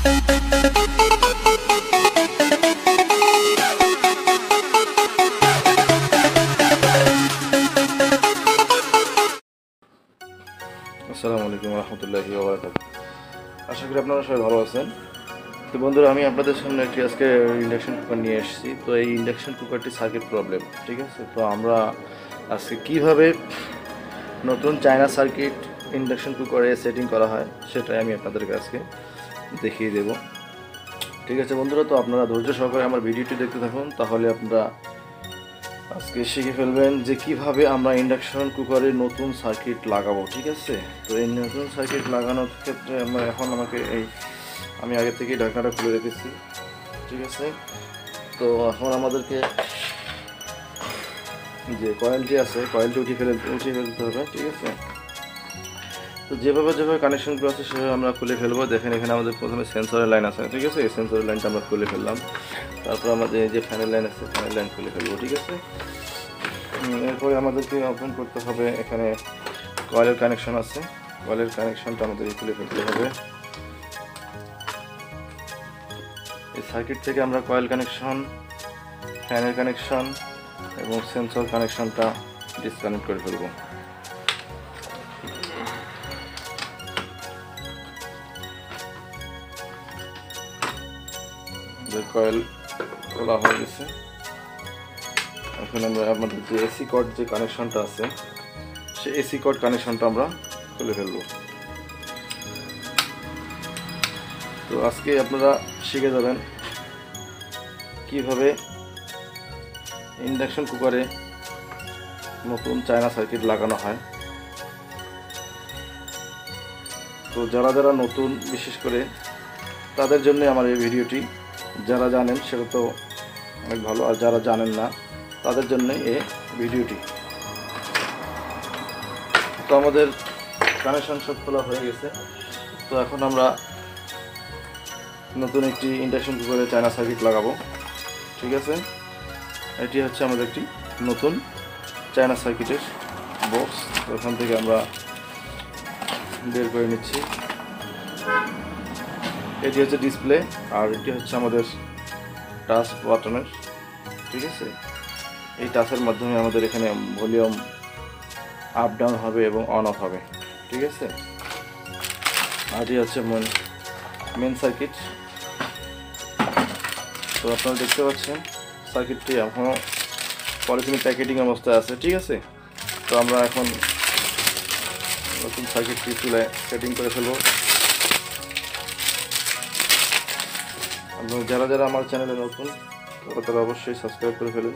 আসসালামু আলাইকুম রহমতুল্লাহি ওয়া বারাকাতুহু। আশা করি আপনারা সবাই ভালো আছেন। তো বন্ধুরা, আমি আপনাদের সামনে একটি আজকে ইন্ডাকশন কুকার নিয়ে এসেছি। তো এই ইন্ডাকশন কুকারটি সার্কিট প্রবলেম, ঠিক আছে। তো আমরা আজকে কিভাবে নতুন চায়না সার্কিট ইন্ডাকশন কুকারে সেটিং করা হয় সেটাই আমি আপনাদেরকে আজকে দেখিয়ে দেব, ঠিক আছে বন্ধুরা। তো আপনারা ধৈর্য সহকারে আমার ভিডিওটি দেখতে থাকুন, তাহলে আপনারা আজকে শিখে ফেলবেন যে কিভাবে আমরা ইন্ডাকশন কুকারে নতুন সার্কিট লাগাবো, ঠিক আছে। তো এই নতুন সার্কিট লাগানোর ক্ষেত্রে আমি আগে থেকেই ঢাকনাটা খুলে রেখেছি, ঠিক আছে। তো এখন আমাদেরকে যে কয়েলটি আছে কয়েলটি উঠিয়ে ফেলতে হবে, ঠিক আছে। তো যেভাবে কানেকশনগুলো আছে সেভাবে আমরা খুলে ফেলবো। দেখেন, এখানে আমাদের প্রথমে সেন্সরের লাইন আছে, ঠিক আছে। এই সেন্সরের লাইনটা আমরা খুলে ফেললাম। তারপর আমাদের এই যে ফ্যানের লাইন আছে, ফ্যানের লাইন খুলে ফেলবো, ঠিক আছে। এরপরে আমাদেরকে ওপেন করতে হবে। এখানে কয়েলের কানেকশন আছে, কয়েলের কানেকশনটা আমাদের খুলে ফেলতে হবে। এই সার্কিট থেকে আমরা কয়েল কানেকশন, ফ্যানের কানেকশন এবং সেন্সর কানেকশনটা ডিসকানেক্ট করে ফেলবো। কয়েল খোলা হয়ে গেছে। এখন আমরা আমাদের যে এসি কর্ড যে কানেকশনটা আছে সেই এসি কর্ড কানেকশনটা আমরা খুলে ফেলবো। তো আজকে আপনারা শিখে যাবেন কিভাবে ইন্ডাকশন কুকারে নতুন চায়না সার্কিট লাগানো হয়। তো যারা নতুন, বিশেষ করে তাদের জন্য আমার এই ভিডিওটি। যারা জানেন সেটা তো অনেক ভালো, আর যারা জানেন না তাদের জন্য এই ভিডিওটি। তো আমাদের কানেকশন সব খোলা হয়ে গেছে। তো এখন আমরা নতুন একটি ইন্ডাকশন কুকারে চায়না সার্কিট লাগাবো, ঠিক আছে। এটি হচ্ছে আমাদের একটি নতুন চায়না সার্কিটের বক্স। ওখান থেকে আমরা বের করে নিচ্ছি। এটি হচ্ছে ডিসপ্লে, আর এটি হচ্ছে আমাদের টাচ বাটনের, ঠিক আছে। এই টাচের মাধ্যমে আমাদের এখানে ভলিউম আপ ডাউন হবে এবং অন অফ হবে, ঠিক আছে। আর এটি হচ্ছে মেন সার্কিট। তো আপনারা দেখতে পাচ্ছেন সার্কিটটি এখনও পলিথিন প্যাকেটিং অবস্থায় আছে, ঠিক আছে। তো আমরা এখন নতুন সার্কিটটি চুলায় সেটিং করে ফেলবো। যারা আমার চ্যানেলে নতুন তারা অবশ্যই সাবস্ক্রাইব করে ফেলুন।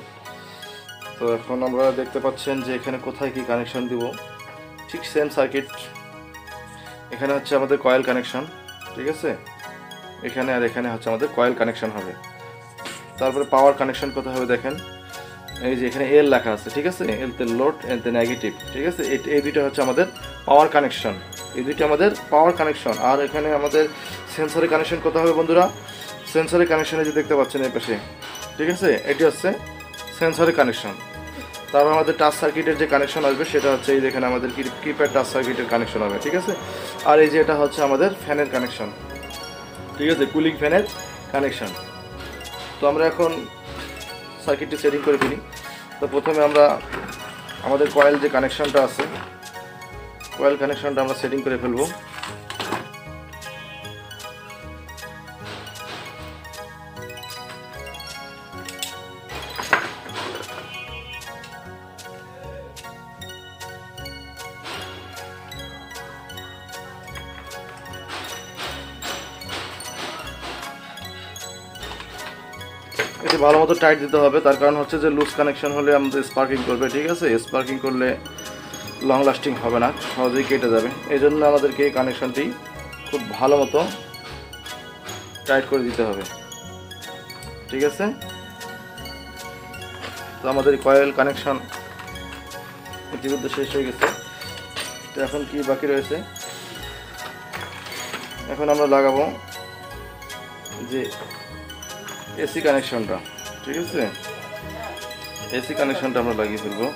তো এখন আমরা দেখতে পাচ্ছেন যে এখানে কোথায় কি কানেকশন দিব। ঠিক সেম সার্কিট, এখানে হচ্ছে আমাদের কয়েল কানেকশন, ঠিক আছে। এখানে আর এখানে হচ্ছে আমাদের কয়েল কানেকশন হবে। তারপরে পাওয়ার কানেকশন কোথায় হবে দেখেন, এই যে এখানে এল লেখা আছে, ঠিক আছে। এলতে লোড, এলতে নেগেটিভ, ঠিক আছে। এই দুইটা হচ্ছে আমাদের পাওয়ার কানেকশন, এই দুইটা আমাদের পাওয়ার কানেকশন। আর এখানে আমাদের সেন্সরের কানেকশন কোথায় হবে বন্ধুরা, সেন্সরের কানেকশনে যে দেখতে পাচ্ছেন এই পাশে, ঠিক আছে। এটি হচ্ছে সেন্সরের কানেকশন। তারপর আমাদের টাচ সার্কিটের যে কানেকশন আসবে সেটা হচ্ছে এই যেখানে আমাদের কিপ্যাড টাচ সার্কিটের কানেকশন হবে, ঠিক আছে। আর এই যে এটা হচ্ছে আমাদের ফ্যানের কানেকশন, ঠিক আছে, কুলিং ফ্যানের কানেকশন। তো আমরা এখন সার্কিটটি সেটিং করে ফেলি। তো প্রথমে আমরা আমাদের কয়েল যে কানেকশনটা আছে, কয়েল কানেকশনটা আমরা সেটিং করে ফেলবো। এটি ভালো মতো টাইট দিতে হবে, তার কারণ হচ্ছে যে লুজ কানেকশন হলে আমাদের স্পার্কিং করবে, ঠিক আছে। স্পার্কিং করলে লং লাস্টিং হবে না, সহজেই কেটে যাবে। এই জন্য আমাদেরকে এই কানেকশনটি খুব ভালো মতো টাইট করে দিতে হবে, ঠিক আছে। তো আমাদের কয়েল কানেকশন ইতিমধ্যে শেষ হয়ে গেছে। তো এখন কি বাকি রয়েছে, এখন আমরা লাগাবো যে এসি কানেকশনটা, ঠিক আছে। এসি কানেকশনটা আমরা লাগিয়ে ফেলবো।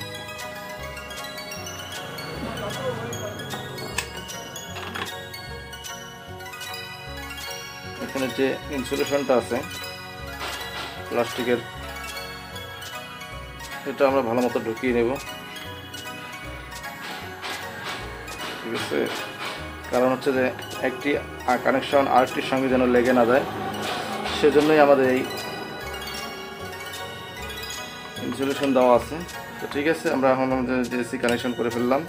এখানে যে ইনসুলেশনটা আছে প্লাস্টিকের, এটা আমরা ভালো মতো ঢুকিয়ে নেব। ঠিক আছে, কারণ হচ্ছে যে একটি কানেকশন আরেকটির সঙ্গে যেন লেগে না যায়, সেজন্যই আমাদের এই ইনসুলেশন দেওয়া আছে। তো ঠিক আছে, আমরা এখন আমাদের এসি কানেকশন করে ফেললাম।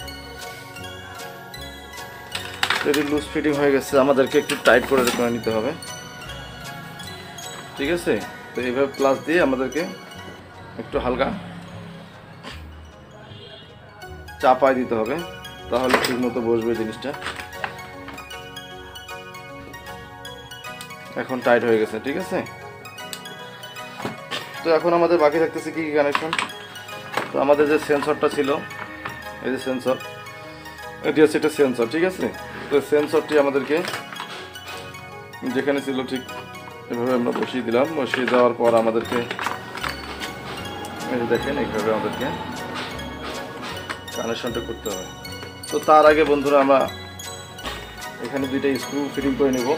যদি লুজ ফিটিং হয়ে গেছে, আমাদেরকে একটু টাইট করে নিতে হবে। ঠিক আছে, তো এইভাবে প্লাস দিয়ে আমাদেরকে একটু হালকা চাপায় দিতে হবে, তাহলে ঠিক মতো বসবে জিনিসটা। এখন টাইট হয়ে গেছে। ঠিক আছে, তো এখন আমাদের বাকি থাকতেছে কি কানেকশন। তো আমাদের যে সেন্সরটা ছিল, এই যে সেন্সর, এটি হচ্ছে একটা সেন্সর। ঠিক আছে, তো সেন্সরটি আমাদেরকে যেখানে ছিল ঠিক এভাবে আমরা বসিয়ে দিলাম। বসিয়ে দেওয়ার পর আমাদেরকে দেখেন এইভাবে আমাদেরকে কানেকশনটা করতে হবে। তো তার আগে বন্ধুরা আমরা এখানে দুইটা স্ক্রু ফিটিং করে নেব।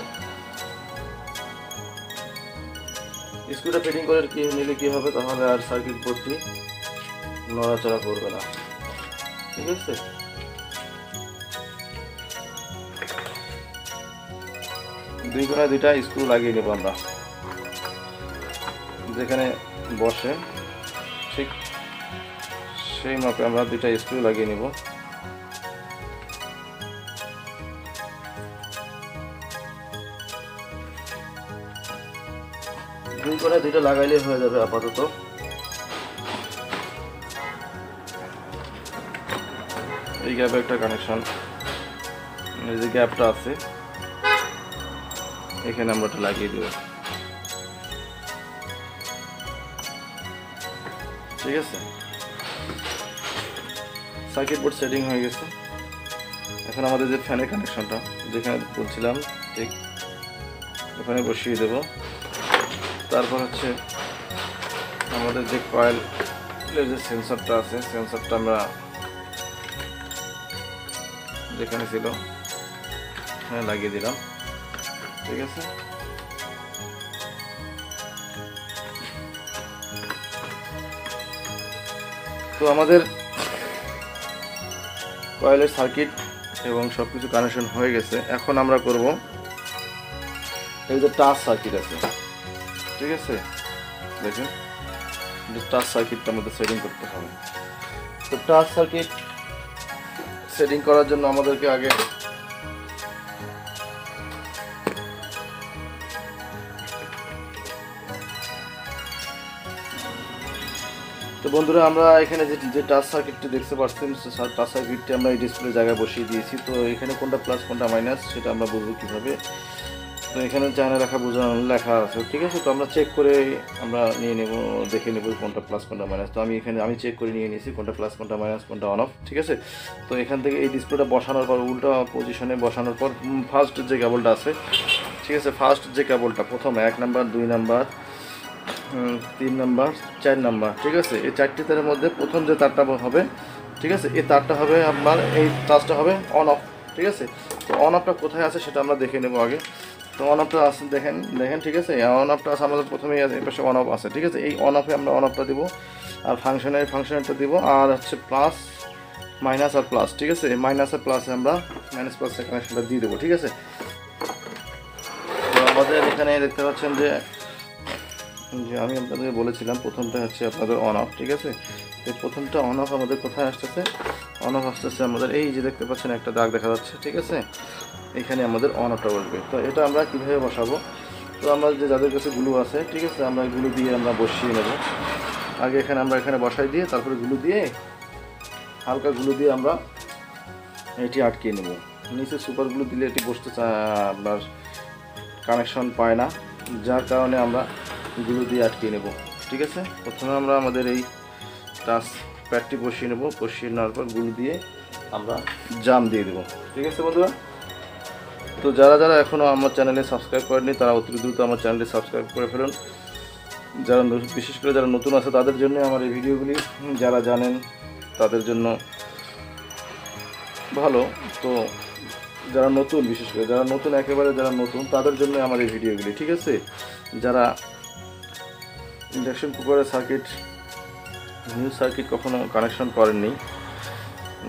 স্ক্রুটা ফিটিং করে নিলে কি হবে, তাহলে আর সার্কিট বোর্ডটি নড়াচড়া করবে না। ঠিক আছে, দুই কোণায় দুইটা স্ক্রু লাগিয়ে নেব আমরা, যেখানে বসে ঠিক সেই মাপে আমরা দুইটা স্ক্রু লাগিয়ে নেব। দুই কোণায় দুইটা লাগাইলে হয়ে যাবে আপাতত। এই গ্যাপে একটা কানেকশন, এই যে গ্যাপটা আছে এখানে আমরা এটা লাগিয়ে দেব। ঠিক আছে, সার্কিট বোর্ড সেটিং হয়ে গেছে। এখন আমাদের যে ফ্যানের কানেকশনটা যেখানে বলছিলাম ঠিক ওখানে বসিয়ে দেব। তারপর হচ্ছে আমাদের যে কয়েলের যে সেন্সরটা আছে, সেন্সরটা আমরা যেখানে ছিল এখানে লাগিয়ে দিলাম। ঠিক আছে, তো আমাদের কয়েলের সার্কিট এবং সব কিছু কানেকশন হয়ে গেছে। এখন আমরা করব এই যে টাচ সার্কিট আছে। ঠিক আছে, দেখুন টাচ সার্কিটটা আমাদের সেটিং করতে হবে। তো টাচ সার্কিট সেটিং করার জন্য আমাদেরকে আগে তো বন্ধুরা আমরা এখানে যে টাচ সার্কিটটি দেখতে পাচ্ছেন, টাচ সার্কিটটি আমরা এই ডিসপ্লে জায়গায় বসিয়ে দিয়েছি। তো এখানে কোনটা প্লাস কোনটা মাইনাস সেটা আমরা বুঝবো কীভাবে। তো এখানে চায়না লেখা লেখা আছে। ঠিক আছে, তো আমরা চেক করে আমরা নিয়ে নেব, দেখে নেব কোনটা প্লাস কোনটা মাইনাস। তো আমি চেক করে নিয়ে নিয়েছি কোনটা প্লাস কোনটা মাইনাস কোনটা অন অফ। ঠিক আছে, তো এখান থেকে এই ডিসপ্লেটা বসানোর পর উল্টা পজিশনে বসানোর পর ফার্স্ট যে কেবলটা আছে, ঠিক আছে, ফার্স্ট যে কেবলটা প্রথম 1 নাম্বার 2 নাম্বার 3 নাম্বার 4 নাম্বার, ঠিক আছে, এই 4টি তারের মধ্যে প্রথম যে তারটা হবে, ঠিক আছে, এই তারটা হবে আপনার, এই টাচটা হবে অন অফ। ঠিক আছে, তো অন অফটা কোথায় আছে সেটা আমরা দেখে নেব আগে। তো অন অফটা আছে দেখেন, ঠিক আছে, অন অফটা আছে আমাদের প্রথমেই এই পাশে অন অফ আছে। ঠিক আছে, এই অন অফে আমরা অন অফটা দিব, আর ফাংশনারটা দিব, আর হচ্ছে প্লাস মাইনাস আর প্লাস। ঠিক আছে, মাইনাস আর প্লাসে আমরা মাইনাস প্লাসের কানেকশনটা দিয়ে দেবো। ঠিক আছে, তো আমাদের এখানে দেখতে পাচ্ছেন যে আমি আপনাদের বলেছিলাম প্রথমটা হচ্ছে আপনাদের অন অফ। ঠিক আছে, এই প্রথমটা অন অফ আমাদের কোথায় আসতেছে, অন অফ আসতেছে আমাদের এই যে দেখতে পাচ্ছেন একটা দাগ দেখা যাচ্ছে। ঠিক আছে, এখানে আমাদের অন অফটা বসবে। তো এটা আমরা কীভাবে বসাবো, তো আমরা যে যাদের কাছে গ্লু আছে, ঠিক আছে, আমরা গ্লু দিয়ে আমরা বসিয়ে নেব আগে। আমরা এখানে বসাই দিয়ে তারপরে গ্লু দিয়ে হালকা গ্লু দিয়ে আমরা এটি আটকিয়ে নেব। নিচে সুপার গ্লু দিলে এটি বসতে আপনার কানেকশন পায় না, যার কারণে আমরা গ্লু দিয়ে আটকিয়ে নেব। ঠিক আছে, প্রথমে আমরা আমাদের এই টাচ প্যাডটি বসিয়ে নেব, বসিয়ে নেওয়ার পর গ্লু দিয়ে আমরা জাম দিয়ে দেবো। ঠিক আছে বন্ধুরা, তো যারা এখনও আমার চ্যানেলে সাবস্ক্রাইব করেনি তারা অতি দ্রুত আমার চ্যানেলটি সাবস্ক্রাইব করে ফেলুন। যারা বিশেষ করে যারা নতুন আছে তাদের জন্য আমার এই ভিডিওগুলি, যারা জানেন তাদের জন্য ভালো। তো যারা নতুন, বিশেষ করে যারা নতুন, একেবারে যারা নতুন তাদের জন্য আমার এই ভিডিওগুলি, ঠিক আছে? যারা ইন্ডাকশন কুকারের সার্কিট, নিউ সার্কিট কখনো কানেকশন করেননি,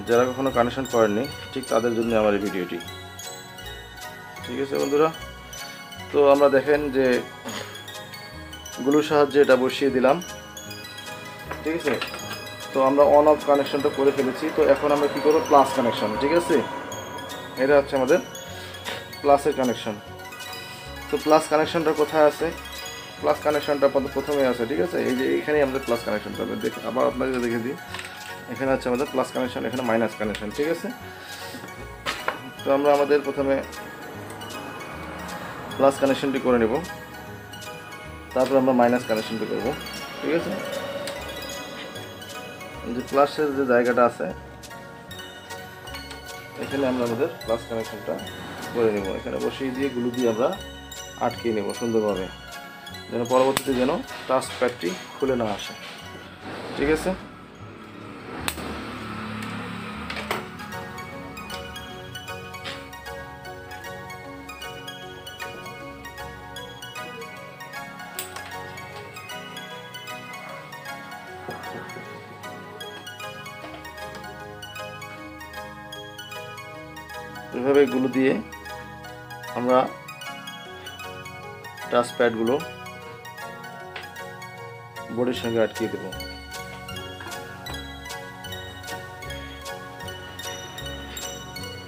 যারা কখনো কানেকশন করেননি, ঠিক তাদের জন্য আমার এই ভিডিওটি, ঠিক আছে বন্ধুরা? তো আমরা দেখেন যে গ্লুর সাহায্যে এটা বসিয়ে দিলাম, ঠিক আছে? তো আমরা অন অফ কানেকশনটা করে ফেলেছি। তো এখন আমরা কি করব, প্লাস কানেকশন, ঠিক আছে? এটা হচ্ছে আমাদের প্লাসের কানেকশন। তো প্লাস কানেকশনটা কোথায় আছে? প্লাস কানেকশনটা প্রথমে আছে, ঠিক আছে? এই যে এখানেই আমাদের প্লাস কানেকশনটা হবে। আবার আপনাকে দেখে দিই, এখানে আছে আমাদের প্লাস কানেকশন, এখানে মাইনাস কানেকশন, ঠিক আছে? তো আমরা আমাদের প্রথমে প্লাস কানেকশনটি করে নেব, তারপর আমরা মাইনাস কানেকশনটি করব, ঠিক আছে? যে প্লাসের যে জায়গাটা আছে এখানে আমরা আমাদের প্লাস কানেকশনটা করে নেব। এখানে বসিয়ে দিয়ে গ্লু দিয়ে আমরা আটকে নেব সুন্দরভাবে, যেন পরবর্তীতে যেন টাচ প্যাডটি খুলে না আসে, ঠিক আছে? এভাবে গ্লু দিয়ে আমরা টাচ প্যাডগুলো বোর্ডের সঙ্গে আটকিয়ে দেব।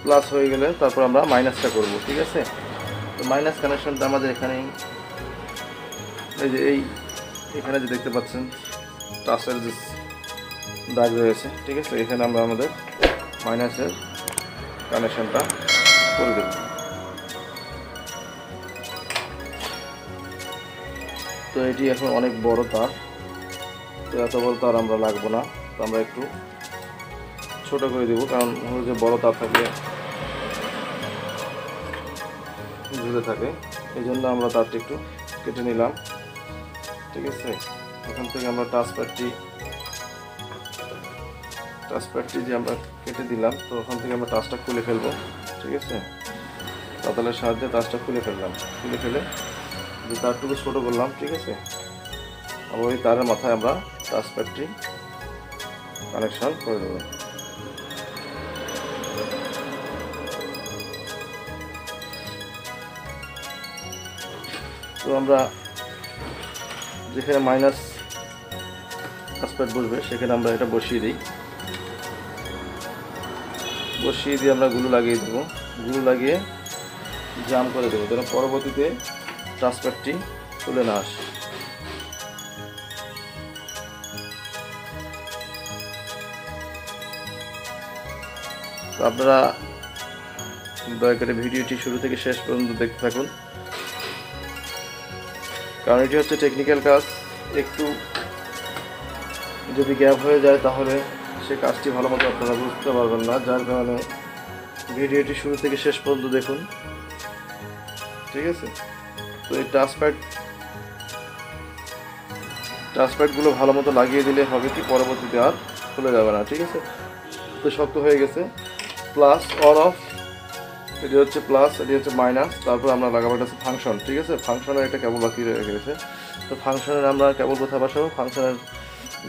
প্লাস হয়ে গেলে তারপর আমরা মাইনাসটা করব, ঠিক আছে? তো মাইনাস কানেকশনটা আমাদের এখানেই, এই যে এখানে যে দেখতে পাচ্ছেন টাচের যে দাগ রয়েছে, ঠিক আছে? এখানে আমরা আমাদের মাইনাসের কানেকশনটা করে দেব। তো এটি এখন অনেক বড় তার, তো এত বড় তার আমরা লাগবো না, তো আমরা একটু ছোট করে দেব, কারণ হলো যে বড় তার থাকলে ঝুলে থাকে, এই জন্য আমরা তারটি একটু কেটে নিলাম, ঠিক আছে? এখান থেকে আমরা টাচ প্যাডটি যে আমরা কেটে দিলাম, তো ওখান থেকে আমরা টাচটা খুলে ফেলবো, ঠিক আছে? পাতালের সাহায্যে টাচটা খুলে ফেললাম, খুলে ফেলে যে তারটুকু ছোটো করলাম, ঠিক আছে? আবার ওই তারের মাথায় আমরা টাচ প্যাডটি কানেকশন করে দেবো। তো আমরা যেখানে মাইনাস টাচ প্যাড বসবে সেখানে আমরা এটা বসিয়ে দিই, বসিয়ে দিয়ে আমরা গ্লু লাগিয়ে দেবো, গ্লু লাগিয়ে জাম করে দেবো, যেন পরবর্তীতে টাচ প্যাডটি তুলে না আসে। তো আপনারা দয়া করে ভিডিওটি শুরু থেকে শেষ পর্যন্ত দেখতে থাকুন, কারণ এটি হচ্ছে টেকনিক্যাল কাজ। একটু যদি গ্যাপ হয়ে যায় তাহলে সে কাজটি ভালো মতো আপনারা বুঝতে পারবেন না, যার কারণে ভিডিওটি শুরু থেকে শেষ পর্যন্ত দেখুন, ঠিক আছে? তো এই টাচ প্যাডগুলো ভালো মতো লাগিয়ে দিলে হবে কি, পরবর্তীতে আর খুলে যাবে না, ঠিক আছে? তো শক্ত হয়ে গেছে। প্লাস অন অফ, এটি হচ্ছে প্লাস, এটি হচ্ছে মাইনাস, তারপর আমরা লাগাবো এটা হচ্ছে ফাংশন, ঠিক আছে? ফাংশনের একটা কেবল বাকি রয়ে গেছে। তো ফাংশনের আমরা কেবল কোথায় বসাবো, ফাংশনের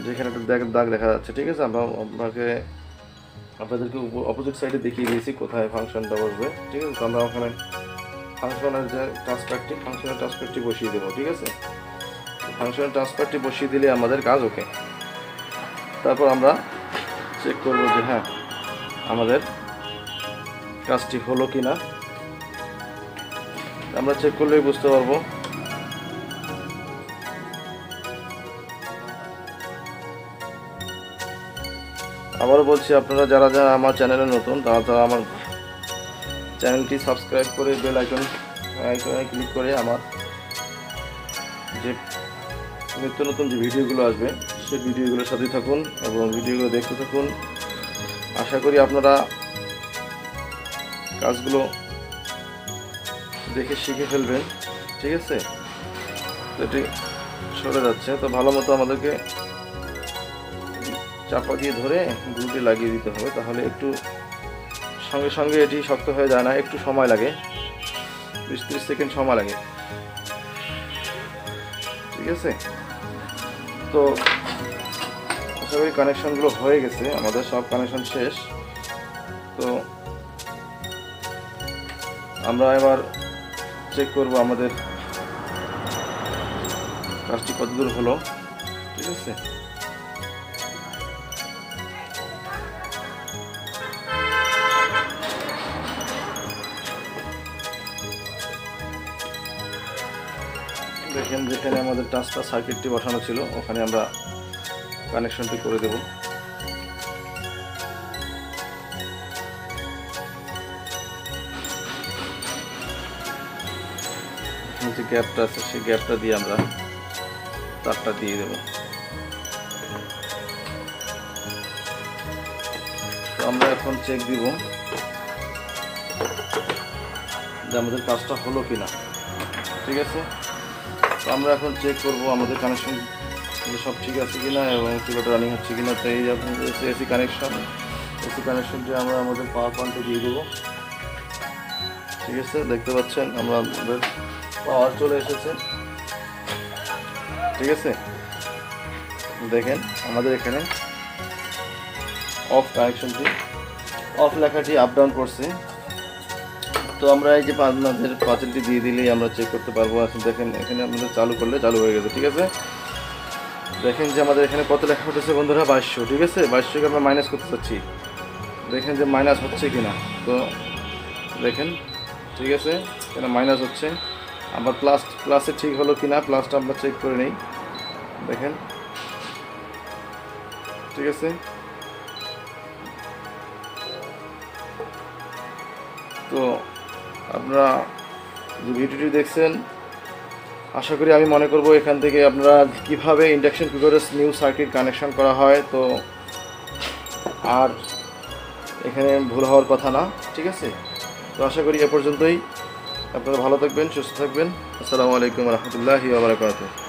যেখানে একটা দাগ দেখা যাচ্ছে, ঠিক আছে? আমরা আপনাদেরকে অপোজিট সাইডে দেখিয়ে দিয়েছি কোথায় ফাংশনটা বসবে, ঠিক আছে? তো আমরা ওখানে ফাংশনের যে ফাংশনের টাচ প্যাডটি বসিয়ে দেবো, ঠিক আছে? ফাংশনের টাচ প্যাডটি বসিয়ে দিলে আমাদের কাজ ওকে। তারপর আমরা চেক করবো যে হ্যাঁ আমাদের কাজটি হলো কি না, আমরা চেক করলেই বুঝতে পারবো। আবারও বলছি, আপনারা যারা যারা আমার চ্যানেলে নতুন তারা আমার চ্যানেলটি সাবস্ক্রাইব করে বেল আইকনে ক্লিক করে আমার যে নিত্য নতুন যে ভিডিওগুলো আসবে সেই ভিডিওগুলোর সাথেই থাকুন এবং ভিডিওগুলো দেখতে থাকুন। আশা করি আপনারা কাজগুলো দেখে শিখে ফেলবেন, ঠিক আছে? এটি সরে যাচ্ছে, তো ভালো মতো আমাদেরকে চাপা দিয়ে ধরে গ্লুটি লাগিয়ে দিতে হবে, তাহলে একটু সঙ্গে সঙ্গে এটি শক্ত হয়ে যায় না, একটু সময় লাগে, 20-30 সেকেন্ড সময় লাগে। ঠিক আছে, তো আশা করি কানেকশনগুলো হয়ে গেছে, আমাদের সব কানেকশন শেষ। তো আমরা এবার চেক করব আমাদের কাজটি কতদূর হলো। ঠিক আছে, দেখেন যেখানে আমাদের ট্রান্সফার সার্কিটটি বসানো ছিল ওখানে আমরা কানেকশনটি করে দেব। যে গ্যাপটা আছে সেই গ্যাপটা দিয়ে আমরা তারটা দিয়ে দেব। তো আমরা এখন চেক দিব যে আমাদের কাজটা হলো কিনা। ঠিক আছে, তো আমরা এখন চেক করব আমাদের কানেকশন সব ঠিক আছে কিনা এবং কিলোটা রানিং হচ্ছে কিনা। তো এই আপনাদের এসি কানেকশনটি আমরা আমাদের পাওয়ার পয়েন্টে দিয়ে দেবো। ঠিক আছে, দেখতে পাচ্ছেন আমাদের পাওয়ার চলে এসেছে। ঠিক আছে, দেখেন আমাদের এখানে অফ কানেকশনটি, অফ লেখাটি আপ ডাউন করছে। তো আমরা এই যে আপনাদের পাঁচিলটি দিয়ে দিলেই আমরা চেক করতে পারবো। আসলে দেখেন এখানে আমাদের চালু করলে চালু হয়ে গেছে। ঠিক আছে, দেখেন যে আমাদের এখানে কত লেখা উঠেছে বন্ধুরা, 2200। ঠিক আছে, 2200কে আমরা মাইনাস করতে চাচ্ছি, দেখেন যে মাইনাস হচ্ছে কিনা। তো দেখেন, ঠিক আছে, এখানে মাইনাস হচ্ছে। আবার প্লাসে ঠিক হলো কিনা, প্লাসটা আমরা চেক করে নিই। দেখেন, ঠিক আছে, তো আপনারা যে ভিডিওটি দেখছেন আশা করি আমি মনে করব এখান থেকে আপনারা কিভাবে ইন্ডাকশন কুকারে নিউ সার্কিট কানেকশন করা হয়, তো আর এখানে ভুল হওয়ার কথা না। ঠিক আছে, তো আশা করি এ পর্যন্তই। আপনারা ভালো থাকবেন, সুস্থ থাকবেন। আসসালামু আলাইকুম রহমতুল্লাহি ওয়া বারাকাতুহু।